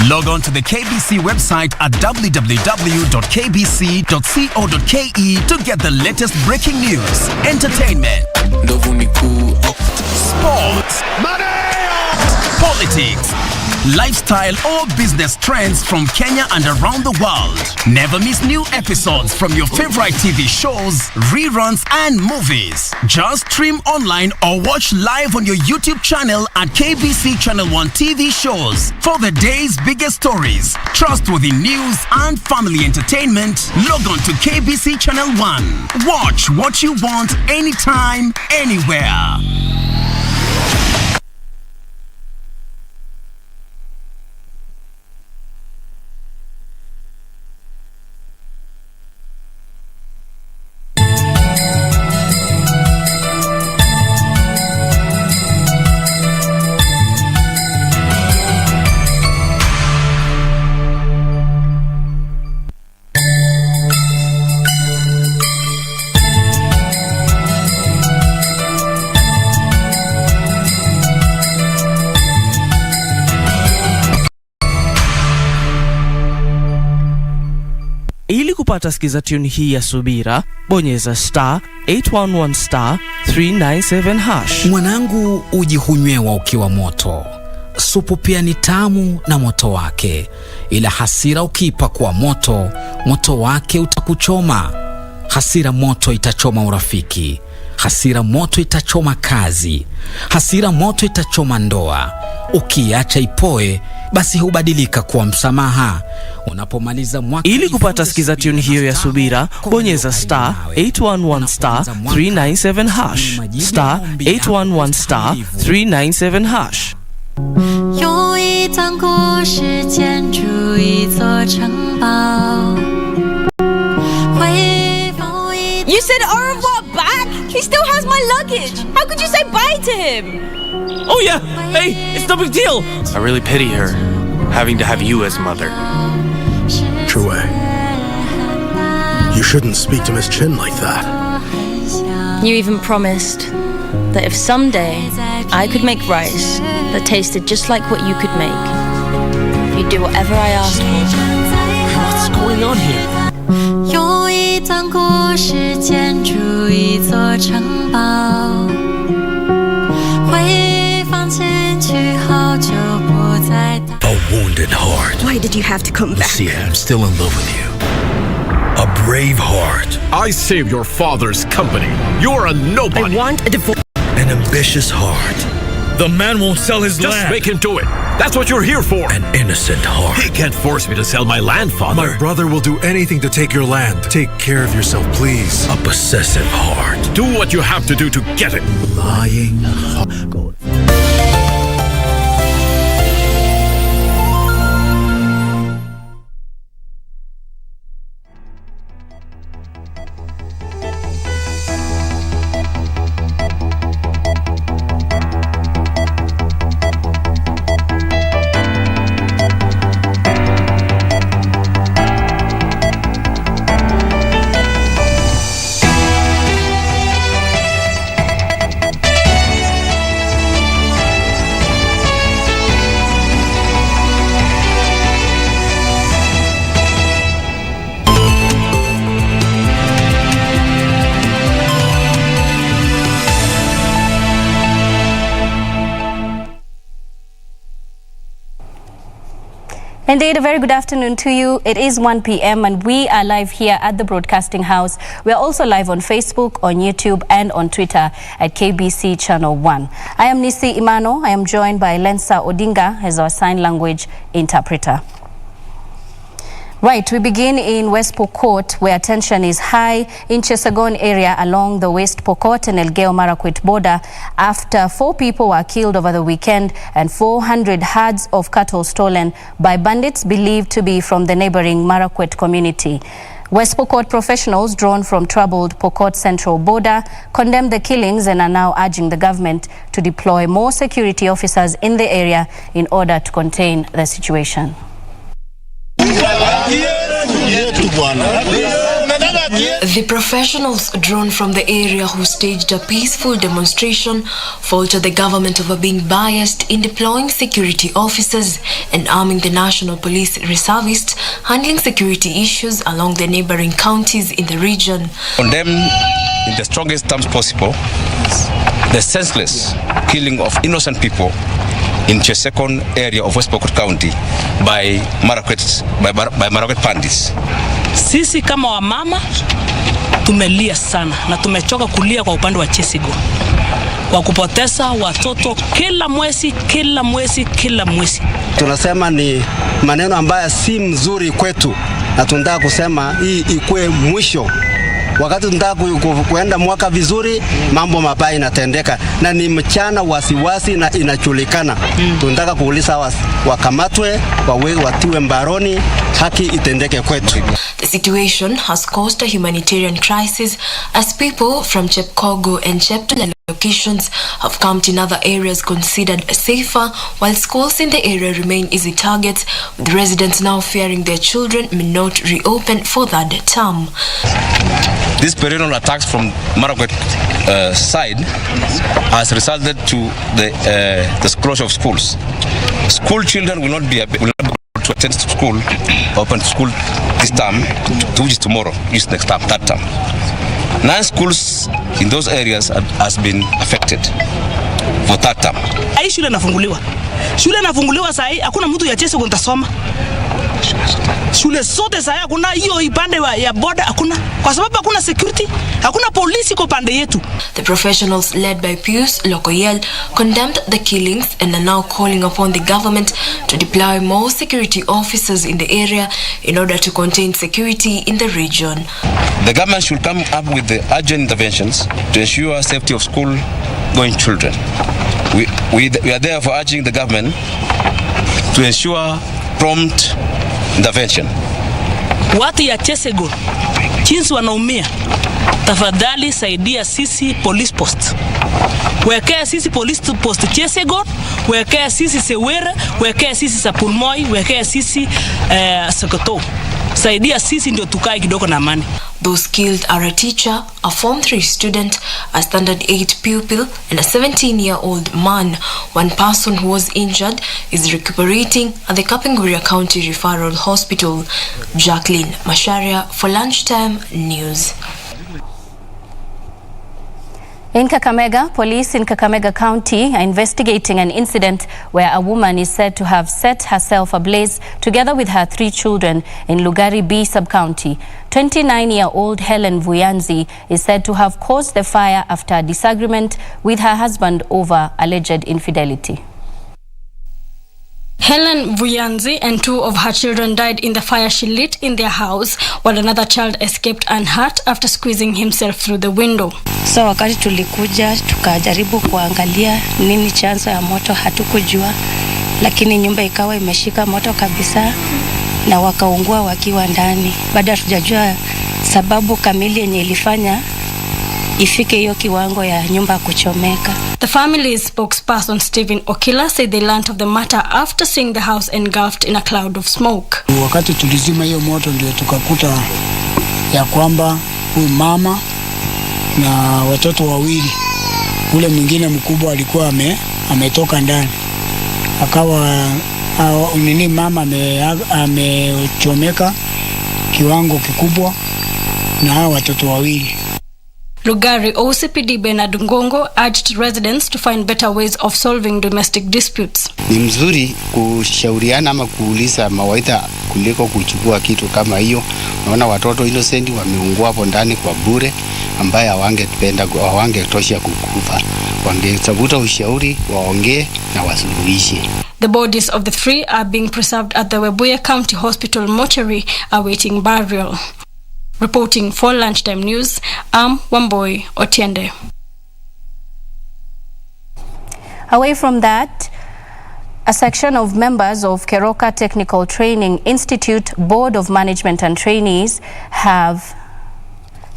Log on to the KBC website at www.kbc.co.ke to get the latest breaking news, entertainment, sports, politics, lifestyle or business trends from Kenya and around the world. Never miss new episodes from your favorite TV shows, reruns and movies. Just stream online or watch live on your YouTube channel at KBC Channel 1 TV shows. For the day's biggest stories, trustworthy news and family entertainment, log on to KBC Channel 1. Watch what you want anytime, anywhere. Ili kupata sikiza tune hii ya subira, bonyeza *811 *397 hash. Mwanangu, ujihunywewa ukiwa moto. Supu pia ni tamu na moto wake. Ila hasira ukipa kwa moto, moto wake utakuchoma. Hasira moto itachoma urafiki. Hasira moto itachoma kazi. Hasira moto itachoma ndoa. Ukiacha ipoe, basi hubadilika kuwa msamaha. Unapomaliza mwaka. Ili kupata sikiza tune hiyo ya subira, bonyeza *811 *397 hash. *811 *397 hash. You said au revoir back? He still has my luggage. How could you say bye to him? Oh yeah, hey, it's no big deal. I really pity her, having to have you as mother. True. You shouldn't speak to Miss Chin like that. You even promised that if someday I could make rice that tasted just like what you could make, you'd do whatever I asked for. What's going on here? A wounded heart. Why did you have to come back? See, I'm still in love with you. A brave heart. I saved your father's company. You're a nobody. I want a divorce. An ambitious heart. The man won't sell his land. Just make him do it. That's what you're here for. An innocent heart. He can't force me to sell my land, father. My brother will do anything to take your land. Take care of yourself, please. A possessive heart. Do what you have to do to get it. Lying heart. Indeed, a very good afternoon to you. It is 1 p.m. and we are live here at the Broadcasting House. We are also live on Facebook, on YouTube and on Twitter at KBC Channel 1. I am Nissy Imano. I am joined by Lensa Odinga as our sign language interpreter. Right, we begin in West Pokot, where tension is high in Chesagon area along the West Pokot and Elgeyo Marakwet border after 4 people were killed over the weekend and 400 herds of cattle stolen by bandits believed to be from the neighboring Marakwet community. West Pokot professionals drawn from troubled Pokot Central border condemned the killings and are now urging the government to deploy more security officers in the area in order to contain the situation. The professionals drawn from the area who staged a peaceful demonstration faulted the government over being biased in deploying security officers and arming the National Police Reservists handling security issues along the neighboring counties in the region. Condemn in the strongest terms possible the senseless killing of innocent people in Chesekon area of West Pokot County by Marakwet Pandis. Sisi kama wamama tumelia sana na tumechoka kulia kwa upande wa Chesekon kwa kupoteza watoto kila mwezi. Tunasema ni maneno ambayo si mzuri kwetu na tunataka kusema hii ikue mwisho. Wakati tunataka kuenda mwaka vizuri, mambo mabaya inatendeka na ni mchana wasiwasi na inajulikana. Tunataka kuuliza wakamatwe, watiwe mbaroni, haki itendeke kwetu. The situation has caused a humanitarian crisis as people from Chepkogo and Cheptula locations have come to other areas considered safer, while schools in the area remain easy targets, with residents now fearing their children may not reopen for that term. These perennial attacks from Marakwet side has resulted to the closure of schools. School children will not be able to attend school, open school this term, which is tomorrow, is next term, that term. 9 schools in those areas has been affected for that term. Shule nafunguliwa saa hii, hakuna mtu ya Chesekon tasoma. Shule zote saa hii hakuna hiyo ipande ya border hakuna, kwa sababu hakuna security, hakuna polisi kwa pande yetu. The professionals led by Pius Lokoyel condemned the killings and are now calling upon the government to deploy more security officers in the area in order to contain security in the region. The government should come up with the urgent interventions to ensure safety of school-going children. We are therefore urging the government to ensure prompt intervention. Watu ya Chesekon jinsi wanaumia, tafadhali saidia sisi police post. Wekea sisi police post Chesekon, wekea sisi Sewere, wekea sisi Sapulmoi, wekea sisi Sokoto. Saidia sisi ndio tukae kidogo na amani. Those killed are a teacher, a Form 3 student, a Standard 8 pupil, and a 17-year-old man. One person who was injured is recuperating at the Kapenguria County Referral Hospital. Jacqueline Masharia for Lunchtime News. In Kakamega, police in Kakamega County are investigating an incident where a woman is said to have set herself ablaze together with her 3 children in Lugari B sub-county. 29-year-old Helen Vuyanzi is said to have caused the fire after a disagreement with her husband over alleged infidelity. Helen Vuyanzi and 2 of her children died in the fire she lit in their house, while another child escaped unhurt after squeezing himself through the window. So wakati tulikuja tukajaribu kuangalia nini chanzo ya moto, hatukujua, lakini nyumba ikawa imeshika moto kabisa na wakaungua wakiwa ndani. Baada tujajua sababu kamili yenye ilifanya ifike hiyo kiwango ya nyumba kuchomeka. The family's spokesperson Stephen Okila said they learned of the matter after seeing the house engulfed in a cloud of smoke. Wakati tulizima hiyo moto ndio tukakuta ya kwamba huyu mama na watoto 2, ule mwingine mkubwa alikuwa ametoka ndani. Akawa mama amechomeka kiwango kikubwa na hao watoto 2. Lugari OCPD Bernard Ngongo urged residents to find better ways of solving domestic disputes. Ni mzuri kushauriana ama kuuliza mawaidha kuliko kuchukua kitu kama hiyo. Naona watoto innocent wameungua hapo ndani kwa bure, ambaye hawangetosha kukufa. Wangetafuta ushauri, waongee na wasuluhishe. The bodies of the 3 are being preserved at the Webuye County Hospital mortuary awaiting burial. Reporting for Lunchtime News, I'm Wamboi Otiende. Away from that, a section of members of Keroka Technical Training Institute Board of Management and Trainees have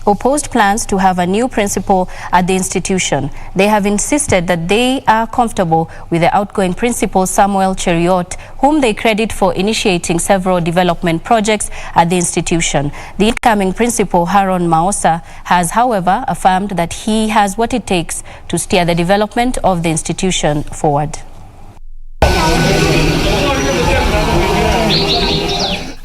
opposed plans to have a new principal at the institution. They have insisted that they are comfortable with the outgoing principal Samuel Cheriot, whom they credit for initiating several development projects at the institution. The incoming principal, Haron Maosa, has, however, affirmed that he has what it takes to steer the development of the institution forward.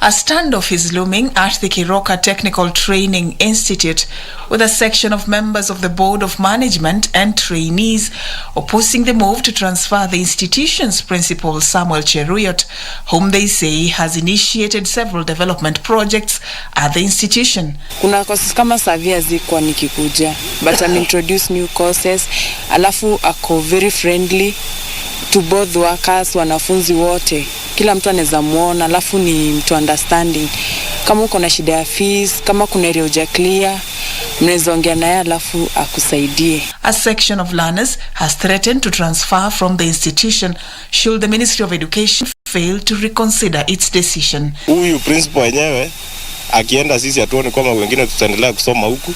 A standoff is looming at the Keroka Technical Training Institute, with a section of members of the Board of Management and trainees opposing the move to transfer the institution's principal, Samuel Cheruyot, whom they say has initiated several development projects at the institution. Kuna courses kama Savia zikuwa nikikuja, but I'm introduce new courses, alafu ako very friendly to both workers, wanafunzi wote. Kila mtu anaweza muona, alafu ni mtu understanding. Kama uko na shida ya fees, kama kuna area uja clear, mnaweza ongea naye alafu akusaidie. A section of learners has threatened to transfer from the institution should the Ministry of Education fail to reconsider its decision. Huyu principal wenyewe akienda, sisi hatuoni kwamba wengine tutaendelea kusoma huku,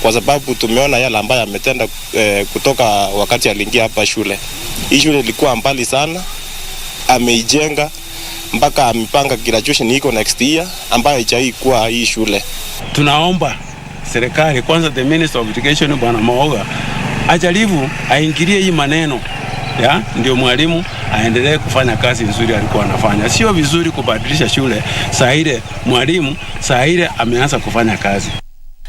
kwa sababu tumeona yale ambayo ametenda kutoka wakati aliingia hapa shule. Hii shule ilikuwa mbali sana, ameijenga mpaka amepanga graduation iko next year ambayo haijaikuwa hii shule. Tunaomba serikali kwanza, the Minister of Education Bwana Maoga ajaribu aingilie hii maneno ya ndio mwalimu aendelee kufanya kazi nzuri alikuwa anafanya. Sio vizuri kubadilisha shule saa ile mwalimu saa ile ameanza kufanya kazi.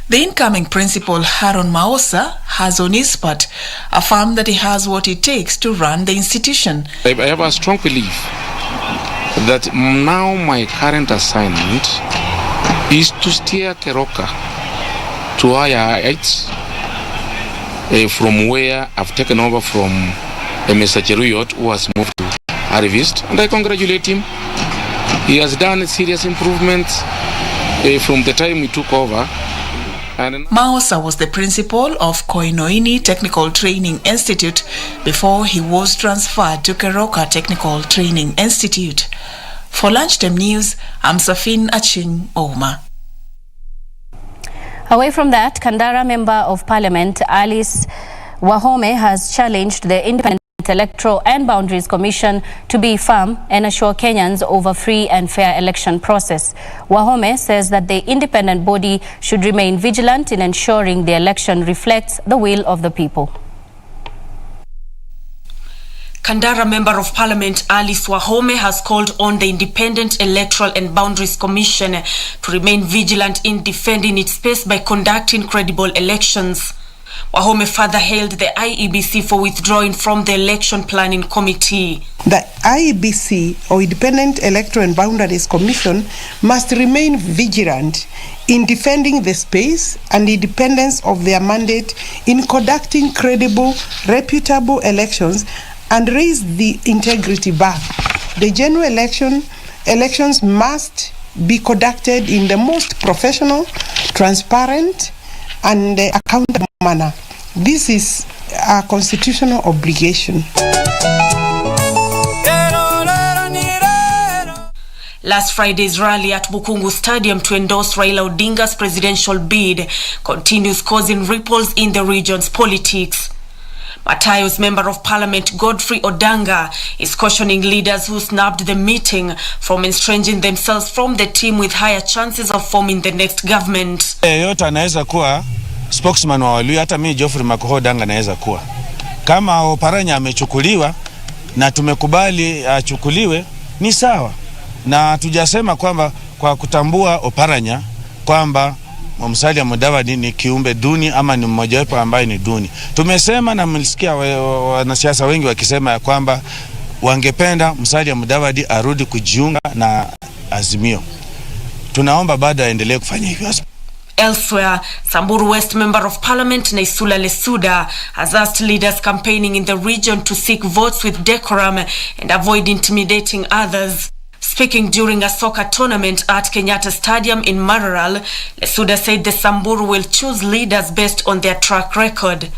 The incoming principal, Haron Maosa, has on his part affirmed that he has what it takes to run the institution. I have a strong belief that now my current assignment is to steer Keroka to higher heights from where I've taken over from Mr. Cheruyot, who has moved to Harvest, and I congratulate him. He has done serious improvements from the time he took over. Maosa was the principal of Koinoini Technical Training Institute before he was transferred to Keroka Technical Training Institute. For Lunchtime News, I'm Safin Aching Oma. Away from that, Kandara Member of Parliament Alice Wahome has challenged the Independent Electoral and Boundaries Commission to be firm and assure Kenyans over free and fair election process. Wahome says that the independent body should remain vigilant in ensuring the election reflects the will of the people. Kandara Member of Parliament Alice Wahome has called on the Independent Electoral and Boundaries Commission to remain vigilant in defending its space by conducting credible elections. Wahome further hailed the IEBC for withdrawing from the Election Planning Committee. The IEBC, or Independent Electoral and Boundaries Commission, must remain vigilant in defending the space and independence of their mandate in conducting credible, reputable elections and raise the integrity bar. The general elections must be conducted in the most professional, transparent, and accountable manner. This is a constitutional obligation. Last Friday's rally at Bukungu Stadium to endorse Raila Odinga's presidential bid continues causing ripples in the region's politics. Matayo's Member of Parliament Godfrey Odanga is cautioning leaders who snubbed the meeting from estranging themselves from the team with higher chances of forming the next government. Yote anaweza kuwa spokesman wa Waluhya, hata mimi Geoffrey Makoho Odanga anaweza kuwa. Kama Oparanya amechukuliwa na tumekubali achukuliwe ni sawa. Na tujasema kwamba kwa kutambua Oparanya kwamba Musalia Mudavadi ni kiumbe duni ama ni mmoja wapo ambaye ni duni. Tumesema na mlisikia wanasiasa wengi wakisema ya kwamba wangependa Musalia Mudavadi arudi kujiunga na Azimio. Tunaomba bado aendelee kufanya hivyo. Elsewhere, Samburu West Member of Parliament Naisula Lesuda has asked leaders campaigning in the region to seek votes with decorum and avoid intimidating others. Speaking during a soccer tournament at Kenyatta Stadium in Maralal, Lesuda said the Samburu will choose leaders based on their track record.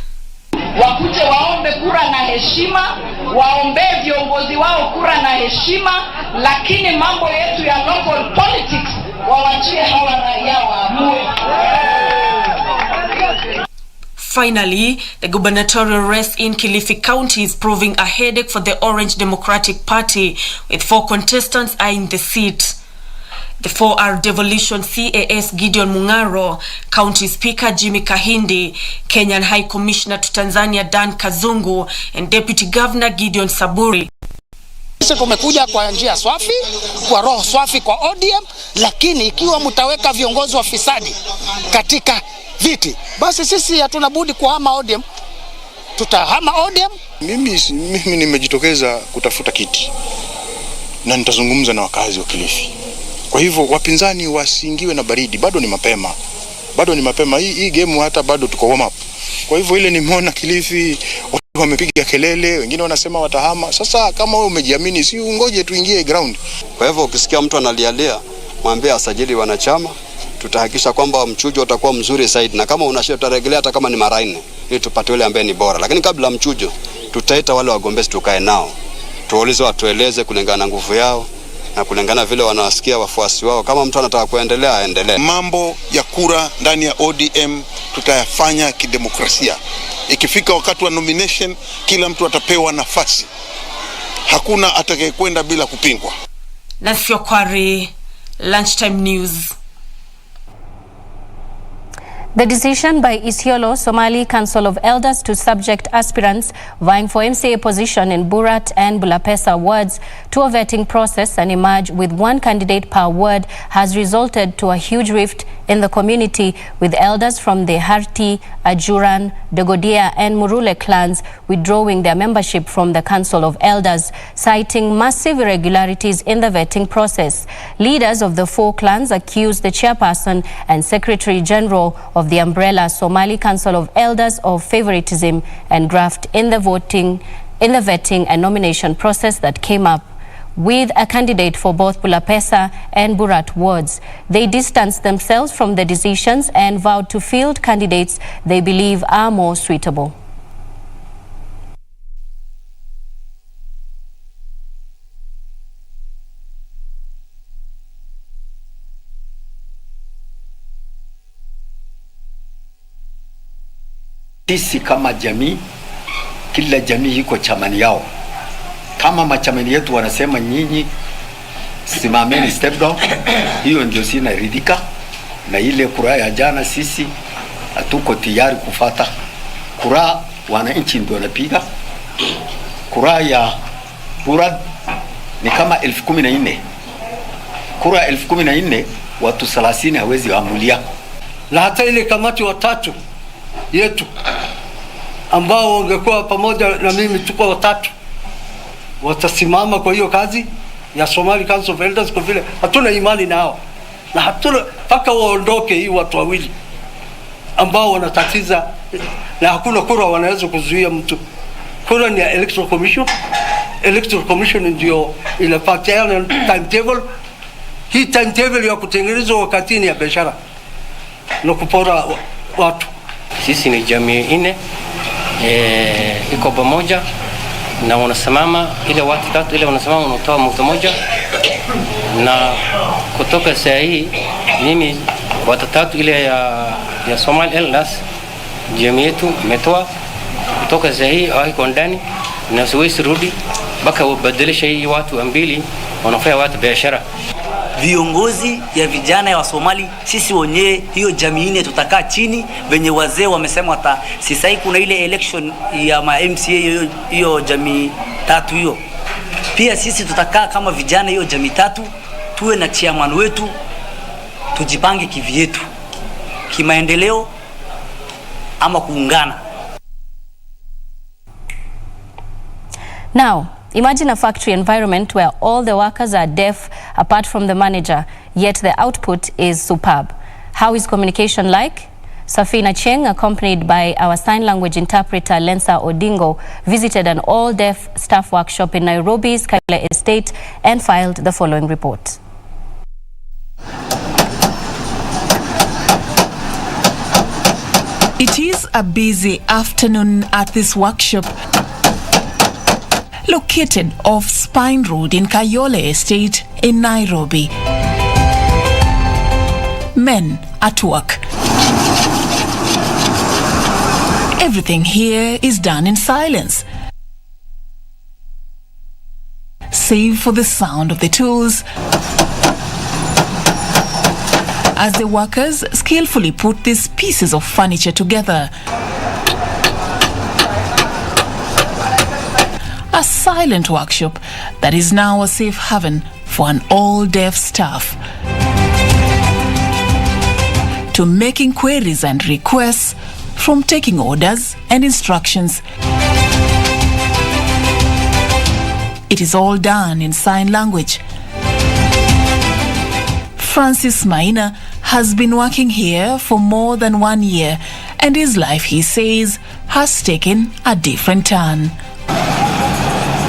Wakuje waombe kura na heshima, waombe viongozi wao kura na heshima, lakini mambo yetu ya local politics wawachie hawa raia waamue. Finally, the gubernatorial race in Kilifi County is proving a headache for the Orange Democratic Party, with 4 contestants eyeing the seat. The 4R Devolution CAS Gideon Mungaro, County Speaker Jimmy Kahindi, Kenyan High Commissioner to Tanzania Dan Kazungu, and Deputy Governor Gideon Saburi. Sisi tumekuja kwa njia swafi, kwa roho swafi kwa ODM, lakini ikiwa mtaweka viongozi wafisadi katika viti, basi sisi hatuna budi kuhama ODM. Tutahama ODM. Mimi nimejitokeza kutafuta kiti na nitazungumza na wakazi wa Kilifi. Kwa hivyo wapinzani wasiingiwe na baridi, bado ni mapema. Bado ni mapema. Hii game hata bado tuko warm up. Kwa hivyo ile nimeona Kilifi wamepiga kelele, wengine wanasema watahama. Sasa kama wewe umejiamini, si ungoje tuingie ground. Kwa hivyo ukisikia mtu analialia, mwambie asajili wanachama, tutahakikisha kwamba mchujo utakuwa mzuri zaidi, na kama unashia tutarejelea hata kama ni mara 4 ili tupate yule ambaye ni bora. Lakini kabla mchujo tutaita wale wagombezi tukae nao, tuulize watueleze kulingana na nguvu yao na kulingana vile wanawasikia wafuasi wao. Kama mtu anataka kuendelea aendelee. Mambo ya kura ndani ya ODM tutayafanya kidemokrasia. Ikifika wakati wa nomination, kila mtu atapewa nafasi. Hakuna atakayekwenda bila kupingwa. Nissy Okwari, Lunchtime News. The decision by Isiolo Somali Council of Elders to subject aspirants vying for MCA position in Burat and Bulapesa wards to a vetting process and emerge with 1 candidate per ward has resulted to a huge rift in the community, with elders from the Harti, Ajuran, Dogodia and Murule clans withdrawing their membership from the Council of Elders, citing massive irregularities in the vetting process. Leaders of the 4 clans accused the chairperson and secretary general of the umbrella Somali Council of Elders of favoritism and graft in the vetting and nomination process that came up with a candidate for both Bulapesa and Burat wards. They distanced themselves from the decisions and vowed to field candidates they believe are more suitable. Sisi kama jamii, kila jamii iko chamani yao. Kama machamani yetu wanasema nyinyi simameni step down, hiyo ndio sina ridhika. Na ile kura ya jana sisi hatuko tayari kufata. Kura wananchi ndio wanapiga. Kura ya Burat ni kama 14,000. Kura 14,000 watu 30 hawezi amulia. Na hata ile kamati watatu yetu ambao wangekuwa pamoja na mimi tuko watatu watasimama kwa hiyo kazi ya Somali Council of Elders, kwa vile hatuna imani nao na hatuna paka waondoke hii watu wawili ambao wanatatiza, na hakuna kura wanaweza kuzuia mtu. Kura ni ya Electoral Commission. Electoral Commission ndio inapatiana timetable. Hii timetable ya kutengenezwa wakati ni ya biashara na kupora watu. Sisi ni jamii 4 iko pamoja na wanasimama ile watu 3 ile wanasimama wanatoa mtu mmoja, na kutoka saa hii mimi watu 3 ile ya Somali Elders jamii yetu umetoa kutoka saa hii haiko ndani na siwezi rudi mpaka wabadilishe hii watu ambili wanafanya watu biashara. Viongozi ya vijana ya Somali, sisi wenyewe hiyo jamii 4 tutakaa chini, venye wazee wamesema hata sasa hii kuna ile election ya ma MCA hiyo jamii 3 hiyo. Pia sisi tutakaa kama vijana hiyo jamii 3, tuwe na chairman wetu, tujipange kivyetu kimaendeleo ama kuungana. Now, imagine a factory environment where all the workers are deaf apart from the manager, yet the output is superb. How is communication like? Safina Cheng, accompanied by our sign language interpreter Lensa Odingo, visited an all-deaf staff workshop in Nairobi's Kayole Estate and filed the following report. It is a busy afternoon at this workshop located off Spine Road in Kayole Estate in Nairobi. Men at work. Everything here is done in silence, save for the sound of the tools as the workers skillfully put these pieces of furniture together. A silent workshop that is now a safe haven for an all-deaf staff. To making queries and requests, from taking orders and instructions. It is all done in sign language. Francis Maina has been working here for more than 1 year, and his life, he says, has taken a different turn.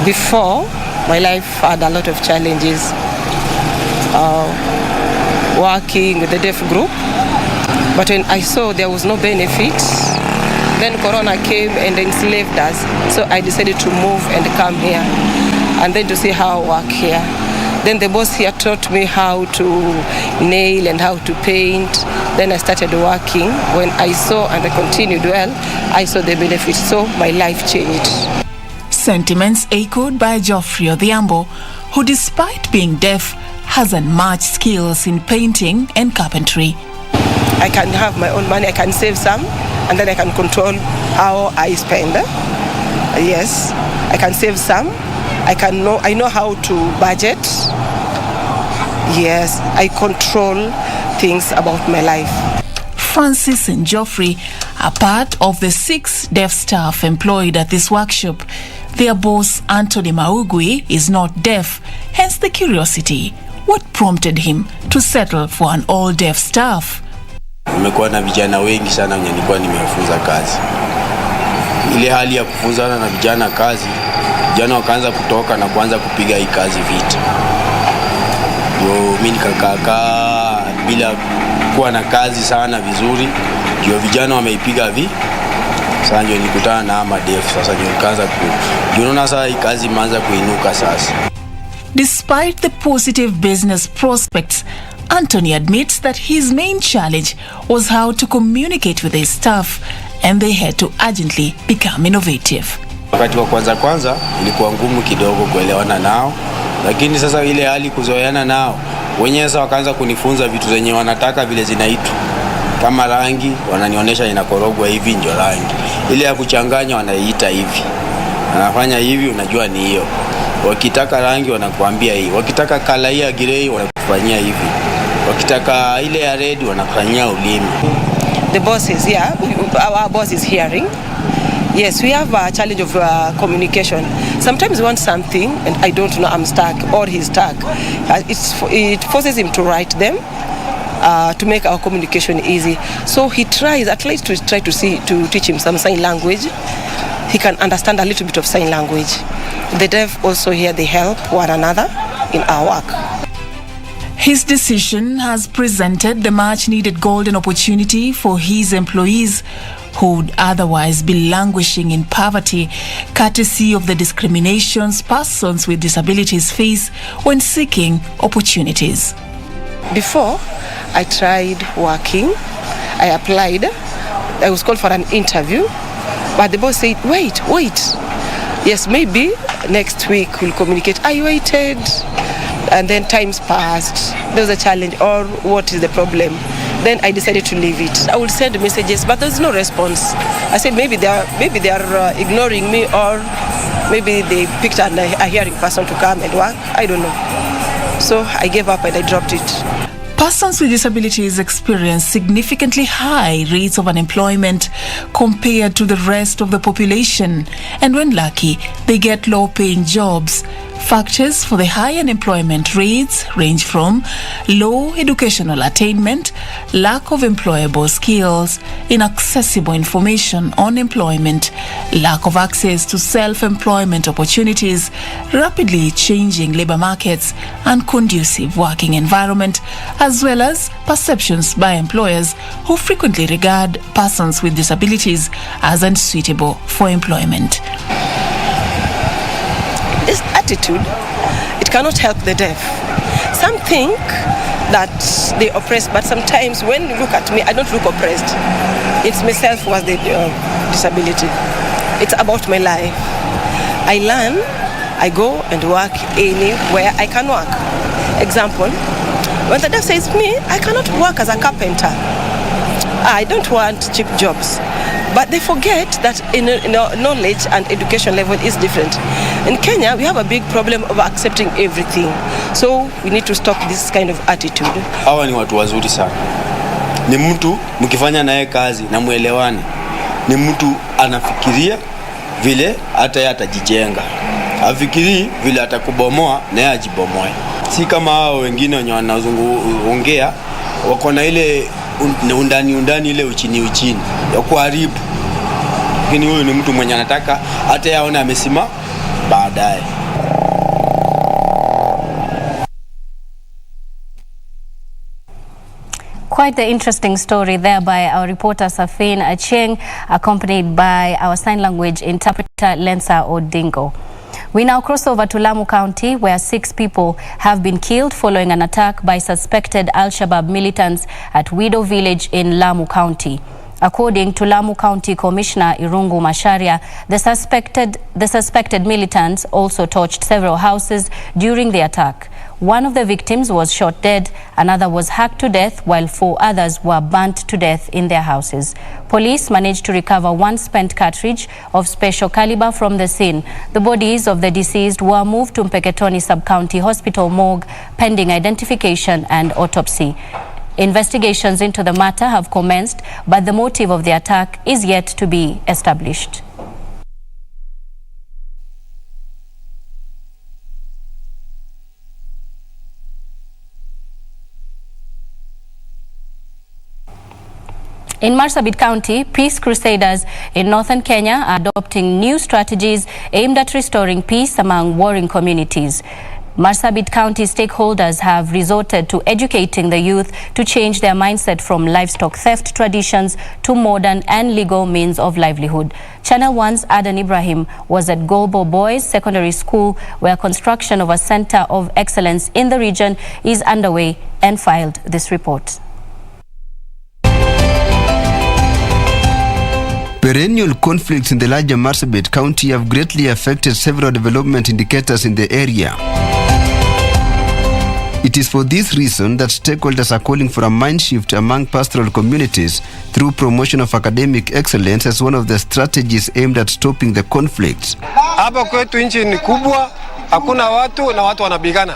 Before, my life had a lot of challenges. Working with the deaf group, but when I saw there was no benefit, then Corona came and enslaved us. So I decided to move and come here, and then to see how I work here. Then the boss here taught me how to nail and how to paint. Then I started working. When I saw and I continued well, I saw the benefits, so my life changed. Sentiments echoed by Geoffrey Odhiambo, who despite being deaf, has unmatched skills in painting and carpentry. I can have my own money, I can save some, and then I can control how I spend. Yes, I can save some. I know how to budget. Yes, I control things about my life. Francis and Geoffrey are part of the 6 deaf staff employed at this workshop. Their boss, Anthony Maugui, is not deaf, hence the curiosity. What prompted him to settle for an all-deaf staff? Nimekuwa na vijana wengi sana wenye nilikuwa nimewafunza kazi. Ile hali ya kufunzana na vijana kazi, vijana wakaanza kutoka na kuanza kupiga hii kazi vita. Mimi nikakaa bila kuwa na kazi sana vizuri, ndio vijana wameipiga sasa ndio nilikutana na madefu, sasa ndio nikaanza unaona sasa hii kazi imeanza kuinuka sasa. Despite the positive business prospects, Anthony admits that his main challenge was how to communicate with his staff, and they had to urgently become innovative. Wakati wa kwanza ilikuwa ngumu kidogo kuelewana nao, lakini sasa ile hali kuzoeana nao, wenyewe sasa wakaanza kunifunza vitu zenye wanataka vile zinaitwa. Kama rangi, wananionyesha inakorogwa hivi ndio rangi. Ile ya kuchanganya wanaiita hivi. Anafanya hivi unajua ni hiyo. Wakitaka rangi wanakuambia hii. Wakitaka kala ya grey wanakufanyia hivi. Wakitaka ile ya red wanafanyia ulimi. The boss is here. Our boss is hearing. Yes, we have a challenge of communication. Sometimes we want something and I don't know, I'm stuck or he's stuck. It forces him to write them to make our communication easy. So he tries at least to teach him some sign language. He can understand a little bit of sign language. The deaf also here, they help one another in our work. His decision has presented the much-needed golden opportunity for his employees who would otherwise be languishing in poverty, courtesy of the discriminations persons with disabilities face when seeking opportunities. Before, I tried working. I applied. I was called for an interview, but the boss said, wait. Yes, maybe next week we'll communicate. I waited, and then times passed. There was a challenge, or what is the problem? Then I decided to leave it. I would send messages, but there's no response. I said maybe they are ignoring me, or maybe they picked a hearing person to come and work. I don't know. So I gave up and I dropped it. Persons with disabilities experience significantly high rates of unemployment compared to the rest of the population, and when lucky, they get low-paying jobs. Factors for the high unemployment rates range from low educational attainment, lack of employable skills, inaccessible information on employment, lack of access to self-employment opportunities, rapidly changing labor markets, and conducive working environment, as well as perceptions by employers who frequently regard persons with disabilities as unsuitable for employment. This attitude, it cannot help the deaf. Some think that they oppress, but sometimes when you look at me, I don't look oppressed. It's myself who has the disability. It's about my life. I learn, I go and work anywhere I can work. Example, when the deaf says to me, I cannot work as a carpenter. I don't want cheap jobs. But they forget that in knowledge and education level is different. In Kenya, we have a big problem of accepting everything. So we need to stop this kind of attitude. Hawa ni watu wazuri sana. Ni mtu mkifanya naye kazi na muelewane. Ni mtu anafikiria vile hata yeye atajijenga. Afikiri vile atakubomoa na yeye ajibomoe. Si kama hao wengine wenye wanazungumzia wako na ile undani ile uchini ya kuharibu. Lakini huyu ni mtu mwenye anataka hata yaone amesima baadaye. Quite the interesting story there by our reporter Safin Acheng, accompanied by our sign language interpreter Lensa Odingo. We now cross over to Lamu County, where 6 people have been killed following an attack by suspected Al-Shabaab militants at Wido village in Lamu County. According to Lamu County Commissioner Irungu Masharia, the suspected militants also torched several houses during the attack. One of the victims was shot dead, another was hacked to death, while 4 others were burnt to death in their houses. Police managed to recover 1 spent cartridge of special caliber from the scene. The bodies of the deceased were moved to Mpeketoni Sub-County Hospital morgue pending identification and autopsy. Investigations into the matter have commenced, but the motive of the attack is yet to be established. In Marsabit County, peace crusaders in northern Kenya are adopting new strategies aimed at restoring peace among warring communities. Marsabit County stakeholders have resorted to educating the youth to change their mindset from livestock theft traditions to modern and legal means of livelihood. Channel 1's Adan Ibrahim was at Golbo Boys Secondary School, where construction of a center of excellence in the region is underway, and filed this report. Perennial conflicts in the larger Marsabit County have greatly affected several development indicators in the area. It is for this reason that stakeholders are calling for a mind shift among pastoral communities through promotion of academic excellence as one of the strategies aimed at stopping the conflicts. Hapa kwetu nchi ni kubwa, hakuna watu na watu wanapigana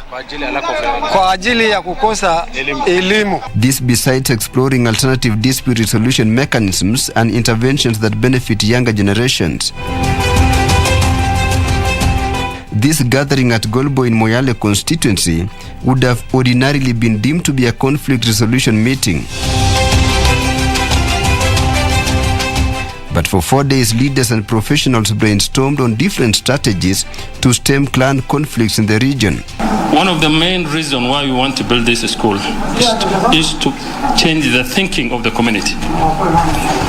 kwa ajili ya kukosa elimu. This besides exploring alternative dispute resolution mechanisms and interventions that benefit younger generations. This gathering at Golbo in Moyale constituency would have ordinarily been deemed to be a conflict resolution meeting. But for 4 days, leaders and professionals brainstormed on different strategies to stem clan conflicts in the region. One of the main reasons why we want to build this school is to change the thinking of the community.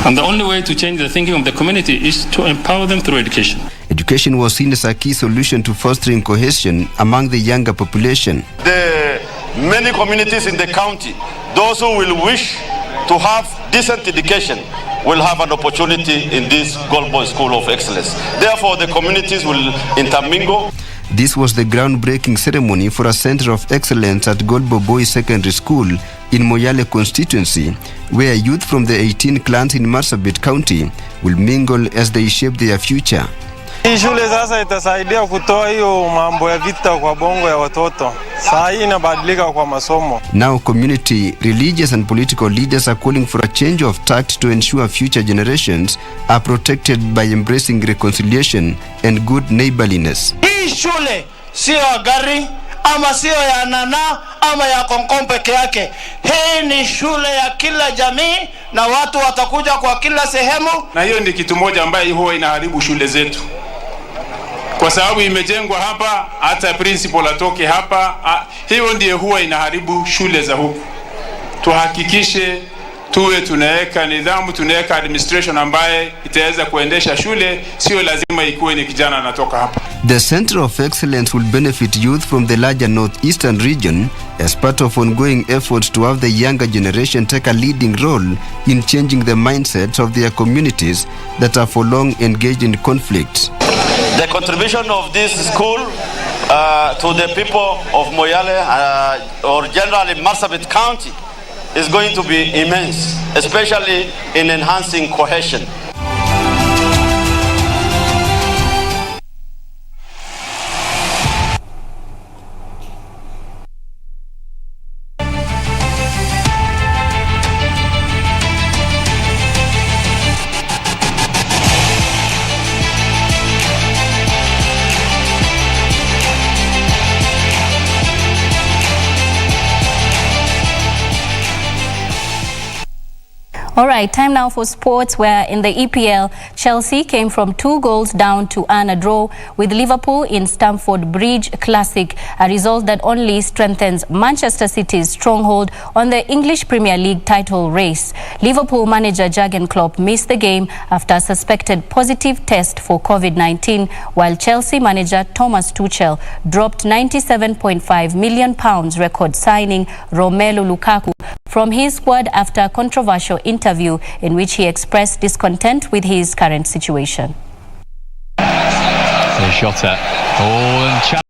And the only way to change the thinking of the community is to empower them through education. Education was seen as a key solution to fostering cohesion among the younger population. The many communities in the county, those who will wish to have decent education, will have an opportunity in this Golbo School of Excellence. Therefore, the communities will intermingle. This was the groundbreaking ceremony for a center of excellence at Golbo Boys Secondary School in Moyale constituency, where youth from the 18 clans in Marsabit County will mingle as they shape their future. Hii shule sasa itasaidia kutoa hiyo mambo ya vita kwa bongo ya watoto. Saa hii inabadilika kwa masomo. Now community, religious and political leaders are calling for a change of tact to ensure future generations are protected by embracing reconciliation and good neighborliness. Hii shule sio ya gari ama sio ya nana ama ya Konkom peke yake. Hii ni shule ya kila jamii na watu watakuja kwa kila sehemu. Na hiyo ndi kitu moja ambayo huwa inaharibu shule zetu. Kwa sababu imejengwa hapa, hata principal atoke hapa, hiyo ndiye huwa inaharibu shule za huku. Tuhakikishe tuwe tunaweka nidhamu, tunaweka administration ambaye itaweza kuendesha shule, sio lazima ikuwe ni kijana anatoka hapa. The Center of Excellence will benefit youth from the larger northeastern region as part of ongoing efforts to have the younger generation take a leading role in changing the mindsets of their communities that are for long engaged in conflict. The contribution of this school to the people of Moyale or generally Marsabit County is going to be immense, especially in enhancing cohesion. All right, time now for sports, where in the EPL, Chelsea came from 2 goals down to earn a draw with Liverpool in Stamford Bridge Classic, a result that only strengthens Manchester City's stronghold on the English Premier League title race. Liverpool manager Jurgen Klopp missed the game after a suspected positive test for COVID-19, while Chelsea manager Thomas Tuchel dropped £97.5 million record signing Romelu Lukaku from his squad after a controversial interview in which he expressed discontent with his current situation. So shot at.